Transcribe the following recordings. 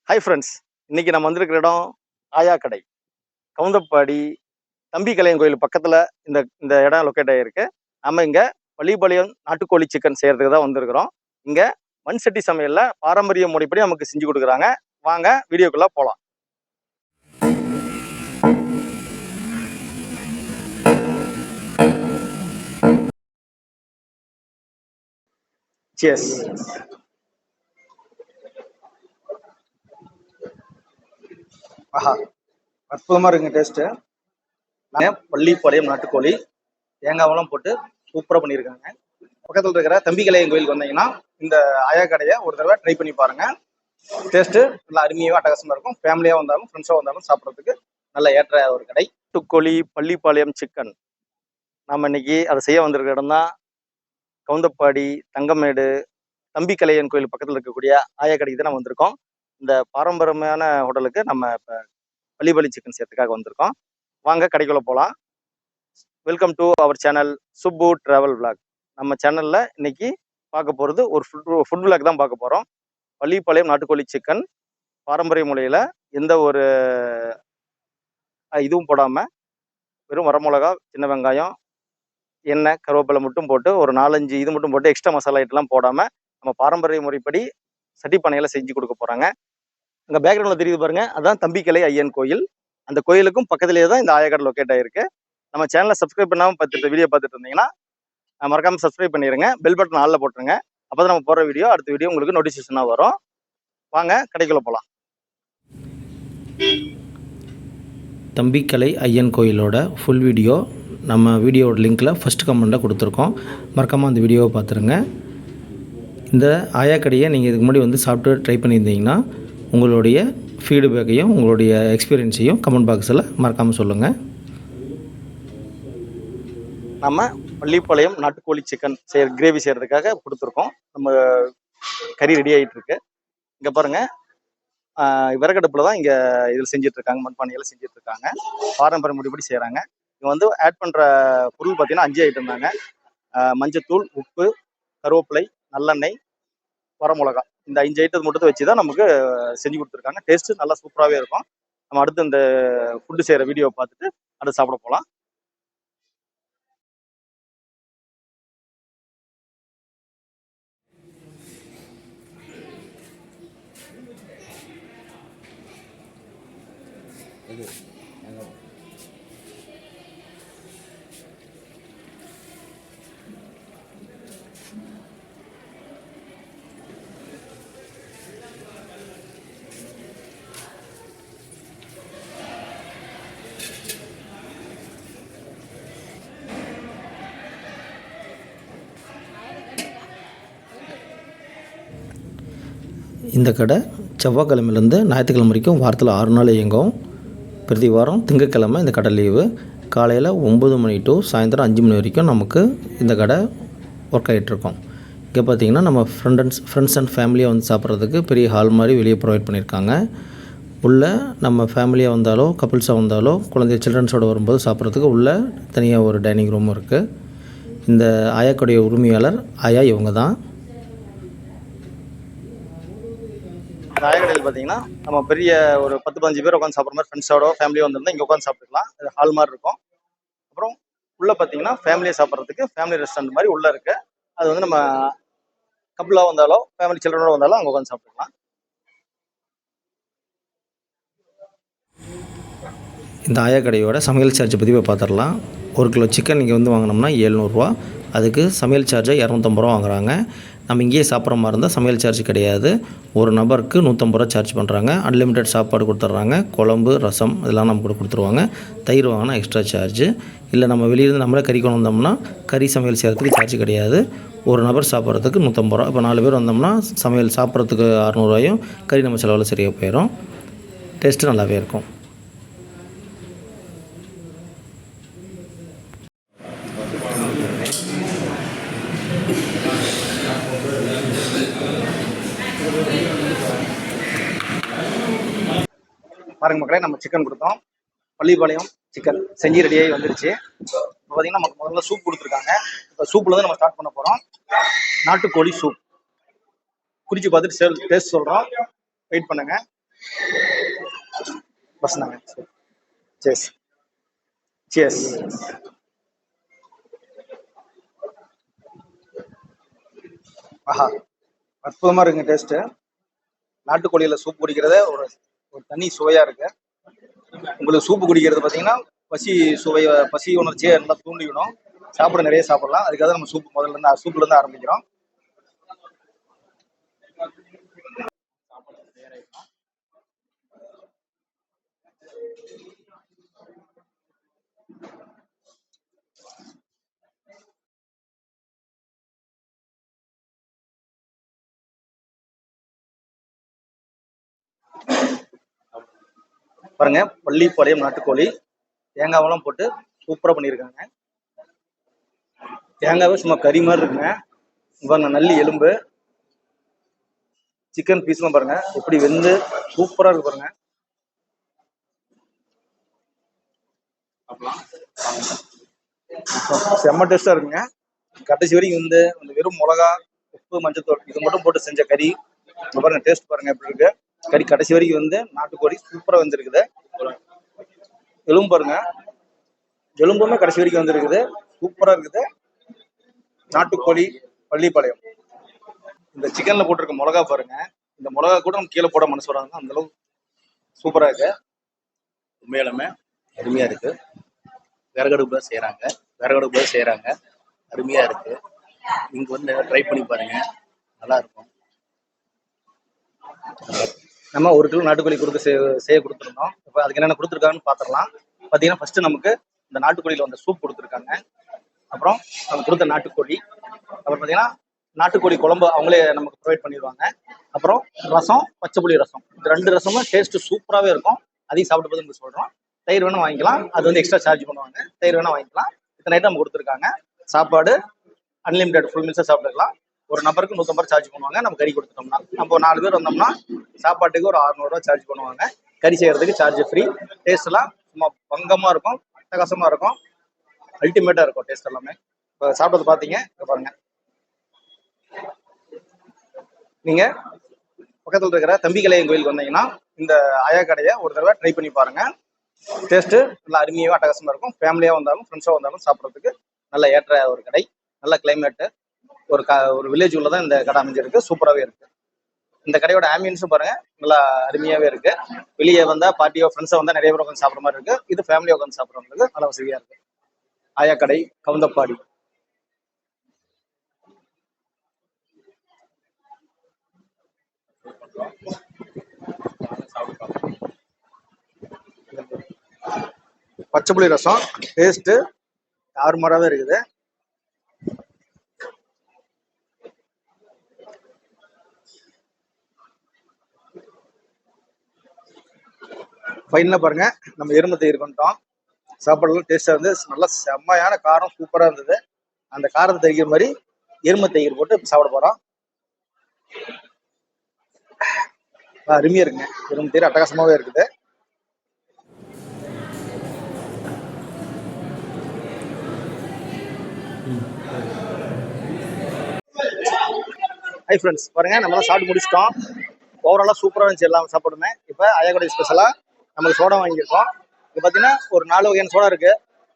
Hi friends, இன்னைக்கு நம்ம வந்திருக்கிற இடம் ஆயா கடை, கவுந்தப்பாடி தம்பி கலையன் கோயில் பக்கத்துல இந்த இந்த இடம் லொக்கேட் ஆகிருக்கு. நம்ம இங்க பள்ளிப்பாளையம் நாட்டுக்கோழி சிக்கன் செய்யறதுக்கு தான் வந்திருக்கிறோம். இங்க மண் சட்டி சமையல்ல பாரம்பரிய முறைப்படி நமக்கு செஞ்சு கொடுக்குறாங்க. வாங்க வீடியோக்குள்ள போலாம். சியர்ஸ். ஆஹா, அற்புதமா இருக்குங்க டேஸ்ட். பள்ளிப்பாளையம் நாட்டுக்கோழி தேங்காவெல்லாம் போட்டு சூப்பரா பண்ணியிருக்காங்க. பக்கத்தில் இருக்கிற தம்பி கலையன் கோயிலுக்கு வந்தீங்கன்னா இந்த ஆயா கடையை ஒரு தடவை ட்ரை பண்ணி பாருங்க. டேஸ்ட்டு நல்லா அருமையாக அட்டகாசமாக இருக்கும். ஃபேமிலியாக வந்தாலும் ஃப்ரெண்ட்ஸாக வந்தாலும் சாப்பிட்றதுக்கு நல்ல ஏற்ற ஒரு கடை. நாட்டுக்கோழி பள்ளிப்பாளையம் சிக்கன். நம்ம இன்னைக்கு அதை செய்ய வந்திருக்க இடம் தான் கவுந்தப்பாடி தங்கமேடு தம்பி கலையன் கோயில் பக்கத்தில் இருக்கக்கூடிய ஆயா கடைக்கு தான் நம்ம வந்திருக்கோம். இந்த பாரம்பரியமான ஹோட்டலுக்கு நம்ம இப்போ பள்ளிப்பாளி சிக்கன் செய்யறதுக்காக வந்திருக்கோம். வாங்க கடைக்குள்ள போகலாம். Welcome to our channel Subbu travel vlog. நம்ம சேனல்ல இன்னைக்கு பார்க்க போகிறது ஒரு ஃபுட் விளாக் தான் பார்க்க போகிறோம். பள்ளிப்பாளையம் நாட்டுக்கோழி சிக்கன் பாரம்பரிய முறையில் எந்த ஒரு இதுவும் போடாமல் வெறும் வரமிளகா, சின்ன வெங்காயம், எண்ணெய், கருவேப்பிலை மட்டும் போட்டு ஒரு 4-5 இது மட்டும் போட்டு எக்ஸ்ட்ரா மசாலா ஐட்டம்லாம் போடாமல் நம்ம பாரம்பரிய முறைப்படி சட்டி பானையில் செஞ்சு கொடுக்க போகிறாங்க. அங்கே பேக்ரவுண்டில் தெரியுது பாருங்க, அதான் தம்பிக்கலை ஐயன் கோயில். அந்த கோயிலுக்கும் பக்கத்துலேயே தான் இந்த ஆயக்கடை லொக்கேட் ஆகிருக்கு. நம்ம சேனலை சப்ஸ்கிரைப் பண்ணாமல் வீடியோ பார்த்துட்டு இருந்தீங்கன்னா மறக்காமல் சப்ஸ்கிரைப் பண்ணிடுங்க. பெல் பட்டன் ஆளில் போட்டுருங்க. அப்போ தான் நம்ம போகிற வீடியோ அடுத்த வீடியோ உங்களுக்கு நோட்டிஃபிகேஷனாக வரும். வாங்க கடைக்குள்ள போகலாம். தம்பிக்கலை ஐயன் கோயிலோட ஃபுல் வீடியோ நம்ம வீடியோட லிங்க்கில் ஃபஸ்ட் கமெண்ட்டில் கொடுத்துருக்கோம். மறக்காமல் அந்த வீடியோவை பார்த்துருங்க. இந்த ஆயா கடையை நீங்கள் இதுக்கு முன்னாடி வந்து சாப்பிட்டு ட்ரை பண்ணியிருந்தீங்கன்னா உங்களுடைய ஃபீட்பேக்கையும் உங்களுடைய எக்ஸ்பீரியன்ஸையும் கமெண்ட் பாக்ஸில் மறக்காமல் சொல்லுங்கள். நம்ம பள்ளிப்பாளையம் நாட்டுக்கோழி சிக்கன் கிரேவி செய்கிறதுக்காக கொடுத்துருக்கோம். நம்ம கறி ரெடி ஆகிட்டு இருக்கு. இங்கே பாருங்க, விறகடுப்பில் தான் இங்கே இதில் செஞ்சுட்டு இருக்காங்க. மண்பானையில் செஞ்சுட்டு இருக்காங்க. பாரம்பரிய முறைப்படி செய்கிறாங்க. இங்கே வந்து ஆட் பண்ணுற பொருள் பார்த்தீங்கன்னா 5 ஐட்டம் தாங்க. மஞ்சத்தூள், உப்பு, கருவேப்பிலை, நல்லெண்ணெய், வரமிளகா. இந்த 5 ஐட்டத்தை மட்டும் வச்சு தான் நமக்கு செஞ்சு கொடுத்துருக்காங்க. டேஸ்ட்டு நல்லா சூப்பராகவே இருக்கும். நம்ம அடுத்து இந்த ஃபுட்டு செய்கிற வீடியோவை பார்த்துட்டு அடுத்து சாப்பிட போகலாம். இந்த கடை செவ்வாய்க்கிழமையிலேருந்து ஞாயிற்றுக்கிழமை வரைக்கும் வாரத்தில் 6 நாள் இயங்கும். பிரதி வாரம் திங்கட்கிழமை இந்த கடை லீவு. காலையில் 9 மணி டு சாயந்தரம் 5 மணி வரைக்கும் நமக்கு இந்த கடை ஒர்க் ஆகிட்டுருக்கோம். இங்கே பார்த்திங்கன்னா நம்ம ஃப்ரெண்ட்ஸ் அண்ட் ஃபேமிலியாக வந்து சாப்பிட்றதுக்கு பெரிய ஹால் மாதிரி வெளியே ப்ரொவைட் பண்ணியிருக்காங்க. உள்ளே நம்ம ஃபேமிலியாக வந்தாலோ கப்புள்ஸாக வந்தாலோ குழந்தை சில்ட்ரன்ஸோடு வரும்போது சாப்பிட்றதுக்கு உள்ளே தனியாக ஒரு டைனிங் ரூமும் இருக்குது. இந்த ஆயாக்குடைய உரிமையாளர் ஆயா இவங்க தான். ஆயக்கடையில் பார்த்தீங்கன்னா நம்ம பெரிய ஒரு 10-15 பேர் உட்காந்து சாப்பிட்ற மாதிரி ஃப்ரெண்ட்ஸோட ஃபேமிலியாக வந்திருந்தா இங்கே உட்காந்து சாப்பிட்டுக்கலாம். இது ஹால் மாதிரி இருக்கும். அப்புறம் உள்ளே பார்த்தீங்கன்னா ஃபேமிலியை சாப்பிட்றதுக்கு ஃபேமிலி ரெஸ்டாரண்ட் மாதிரி உள்ளே இருக்குது. அது வந்து நம்ம கப்புளாக வந்தாலோ ஃபேமிலி சில்ட்ரனோட வந்தாலும் அங்கே உட்காந்து சாப்பிட்டுக்கலாம். இந்த ஆயா கடையோட சமையல் சார்ஜை பற்றி போய் பார்த்துடலாம். 1 கிலோ சிக்கன் இங்கே வந்து வாங்கினோம்னா 700 ரூபா. அதுக்கு சமையல் சார்ஜை 250 ரூபா வாங்குறாங்க. நம்ம இங்கேயே சாப்பிட்ற மாதிரி இருந்தால் சமையல் சார்ஜ் கிடையாது. ஒரு நபருக்கு 150 ரூபா சார்ஜ் பண்ணுறாங்க. அன்லிமிட்டட் சாப்பாடு கொடுத்துட்றாங்க. குழம்பு, ரசம் இதெல்லாம் நம்ம கூட கொடுத்துருவாங்க. தயிர் வாங்கினா எக்ஸ்ட்ரா சார்ஜு. இல்லை நம்ம வெளியிருந்து நம்மளே கறி கொண்டு வந்தோம்னா கறி சமையல் செய்கிறதுக்கு சார்ஜ் கிடையாது. ஒரு நபர் சாப்பிட்றதுக்கு 150 ரூபா. இப்போ 4 பேர் வந்தோம்னா சமையல் சாப்பிட்றதுக்கு 600 ரூபாயும் கறி நம்ம செலவில் சரியாக போயிடும். டேஸ்ட்டு நல்லாவே இருக்கும். பாருங்க மக்களே, நம்ம சிக்கன் கொடுத்தோம். பள்ளிப்பாளையம் சிக்கன் செஞ்சு ரெடியாகி வந்துருச்சு. இப்போ பார்த்தீங்கன்னா நமக்கு முதல்ல சூப் கொடுத்துருக்காங்க. இப்போ சூப்பில் தான் நம்ம ஸ்டார்ட் பண்ண போகிறோம். நாட்டுக்கோழி சூப் குடிச்சு பார்த்துட்டு டேஸ்ட் சொல்கிறோம். வெயிட் பண்ணுங்க. பஸ் தாங்க. Chase chase. ஆஹா, அற்புதமா இருக்குங்க டேஸ்ட்டு. நாட்டுக்கோழியில் சூப் குடிக்கிறத ஒரு ஒரு தனி சுவையாக இருக்கு. உங்களுக்கு சூப்பு குடிக்கிறது பார்த்தீங்கன்னா பசி உணர்ச்சியை நல்லா தூண்டிவிடும். சாப்பிட நிறைய சாப்பிடலாம். அதுக்காக நம்ம சூப்லேருந்து ஆரம்பிக்கிறோம். பாருங்க, பள்ளிப்பாளையம் நாட்டுக்கோழி தேங்காவெல்லாம் போட்டு சூப்பராக பண்ணியிருக்காங்க. தேங்காவே சும்மா கறி மாதிரி இருக்குங்க. பாருங்க, நல்லி எலும்பு, சிக்கன் பீஸ்லாம் பாருங்க எப்படி வெந்து சூப்பராக இருக்கு பாருங்க. செம்ம டேஸ்டா இருக்குங்க. கடைசி வரைக்கும் வந்து அந்த வெறும் மிளகா, உப்பு, மஞ்சத்தூள் இது மட்டும் போட்டு செஞ்ச கறி பாருங்க. டேஸ்ட் பாருங்க எப்படி இருக்கு. கறி கடைசி வரைக்கும் வந்து நாட்டுக்கோழி சூப்பரா வந்துருக்குது. எலும்பு பாருங்க, எலும்புமே கடைசி வரைக்கும் வந்துருக்குது. சூப்பரா இருக்குது நாட்டுக்கோழி பள்ளிப்பாளையம். இந்த சிக்கன்ல போட்டிருக்க மிளகா பாருங்க, இந்த மிளகா கூட நம்ம கீழே போட மனசு வராங்க, அந்த அளவுக்கு சூப்பரா இருக்கு. உண்மையிலுமே அருமையா இருக்கு. விறகடுப்புல செய்யறாங்க, அருமையா இருக்கு. நீங்க வந்து ட்ரை பண்ணி பாருங்க, நல்லா இருக்கும். நம்ம 1 கிலோ நாட்டுக்கோழி செய்ய கொடுத்துருந்தோம். இப்போ அதுக்கு என்னென்ன கொடுத்துருக்காங்கன்னு பார்த்துடலாம். பார்த்தீங்கன்னா ஃபர்ஸ்ட் நமக்கு இந்த நாட்டுக்கோழியில் வந்து சூப் கொடுத்துருக்காங்க. அப்புறம் நம்ம கொடுத்த நாட்டுக்கோழி, அப்புறம் பார்த்தீங்கன்னா நாட்டுக்கோழி குழம்பு அவங்களே நமக்கு ப்ரொவைட் பண்ணிடுவாங்க. அப்புறம் ரசம், பச்சை புளி ரசம், இந்த 2 ரசமும் டேஸ்ட் சூப்பராகவே இருக்கும். அதையும் சாப்பிட்டு பார்த்து நம்ம சொல்கிறோம். தயிர் வேணும் வாங்கிக்கலாம், அது வந்து எக்ஸ்ட்ரா சார்ஜ் பண்ணுவாங்க. தயிர் வேணா வாங்கிக்கலாம். இத்தனை ஐட்டம் கொடுத்துருக்காங்க. சாப்பாடு அன்லிமிடெட் ஃபுல் மீல்ஸாக சாப்பிட்டுக்கலாம். ஒரு நபருக்கு 150 சார்ஜ் பண்ணுவாங்க. நம்ம கறி கொடுத்துட்டோம்னா, நம்ம 4 பேர் வந்தோம்னா சாப்பாட்டுக்கு ஒரு 600 சார்ஜ் பண்ணுவாங்க. கறி செய்யறதுக்கு சார்ஜ் ஃப்ரீ. டேஸ்ட்லாம் சும்மா பங்கமாக இருக்கும், அட்டகாசமாக இருக்கும், அல்டிமேட்டாக இருக்கும் டேஸ்ட் எல்லாமே. இப்போ சாப்பிட்டது பார்த்தீங்க, இங்கே பாருங்க. நீங்கள் பக்கத்தில் இருக்கிற தம்பிகளையன் கோயிலுக்கு வந்தீங்கன்னா இந்த ஆயா கடையை ஒரு தடவை ட்ரை பண்ணி பாருங்க. டேஸ்ட்டு நல்லா அருமையாக அட்டகாசமாக இருக்கும். ஃபேமிலியாக வந்தாலும் ஃப்ரெண்ட்ஸாக வந்தாலும் சாப்பிட்றதுக்கு நல்ல ஏற்ற ஒரு கடை. நல்ல கிளைமேட்டு, ஒரு வில்லேஜ் உள்ள தான் இந்த கடை அமைஞ்சிருக்கு. சூப்பராகவே இருக்கு. இந்த கடையோட ஆம்பியன்ஸும் பாருங்க, நல்லா அருமையாகவே இருக்கு. வெளியே வந்தால் பார்ட்டியோ ஃப்ரெண்ட்ஸாக வந்தால் நிறைய பேர் உட்காந்து சாப்பிட்ற மாதிரி இருக்கு. இது ஃபேமிலியாக உட்காந்து சாப்பிட்றவங்களுக்கு நல்ல வசதியாக இருக்கு. ஆயா கடை, கவுந்தப்பாடி. பச்சை புளி ரசம் டேஸ்ட்டு தாறுமாறாவே இருக்குது. ஃபைனலாக பாருங்க, நம்ம எருமை தயிர் பண்ணிட்டோம். சாப்பாடுலாம் டேஸ்ட்டாக இருந்து நல்லா செம்மையான காரம் சூப்பராக இருந்தது. அந்த காரத்தை தெரிக்கிற மாதிரி எருமை தயிர் போட்டு சாப்பிட போகிறோம். அருமையாக இருக்குங்க. எருமை தயிர் அட்டகாசமாகவே இருக்குது. ஹை ஃப்ரெண்ட்ஸ், பாருங்க நம்மளாம் சாப்பிட்டு முடிச்சிட்டோம். ஓவராலாக சூப்பராக இருந்துச்சு எல்லாம் சாப்பிடுமே. இப்போ ஆயாக்கடை ஸ்பெஷலாக நமக்கு சோடா வாங்கியிருக்கோம். இது பார்த்தீங்கன்னா ஒரு 4 வகையான சோடா இருக்கு.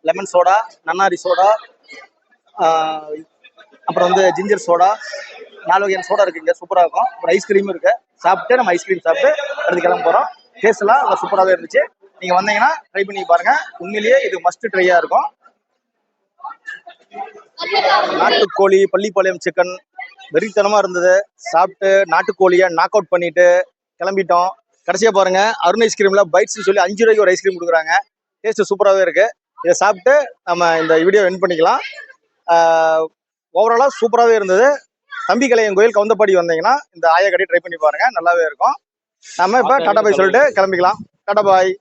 லெமன் சோடா, நன்னாரி சோடா, அப்புறம் வந்து ஜிஞ்சர் சோடா, 4 வகையான சோடா இருக்கு. இங்கே சூப்பராக இருக்கும். அப்புறம் ஐஸ்கிரீமும் இருக்கு. சாப்பிட்டு நம்ம ஐஸ்கிரீம் சாப்பிட்டு அடுத்து கிளம்ப போகிறோம். டேஸ்ட்லாம் நல்லா சூப்பராகவே இருந்துச்சு. நீங்கள் வந்தீங்கன்னா ட்ரை பண்ணி பாருங்க. உண்மையிலேயே இது மஸ்ட் ட்ரையாக இருக்கும். நாட்டுக்கோழி பள்ளிப்பாளையம் சிக்கன் வெறித்தனமாக இருந்தது. சாப்பிட்டு நாட்டுக்கோழியை நாக் அவுட் பண்ணிட்டு கிளம்பிட்டோம். கடைசியாக பாருங்க, அருண் ஐஸ்கிரீமில் பைட்ஸ்ன்னு சொல்லி 5 ரூபாய்க்கு ஒரு ஐஸ்கிரீம் கொடுக்குறாங்க. டேஸ்ட்டு சூப்பராகவே இருக்கு. இதை சாப்பிட்டு நம்ம இந்த வீடியோ எண்ட் பண்ணிக்கலாம். ஓவராலாக சூப்பராகவே இருந்தது. தம்பிகளையன் கோயில் கவுந்தப்பாடி வந்தீங்கன்னா இந்த ஆயா கடையை ட்ரை பண்ணி பாருங்க, நல்லாவே இருக்கும். நம்ம இப்போ டாடா பாய் சொல்லிட்டு கிளம்பிக்கலாம். டாடா பாய்.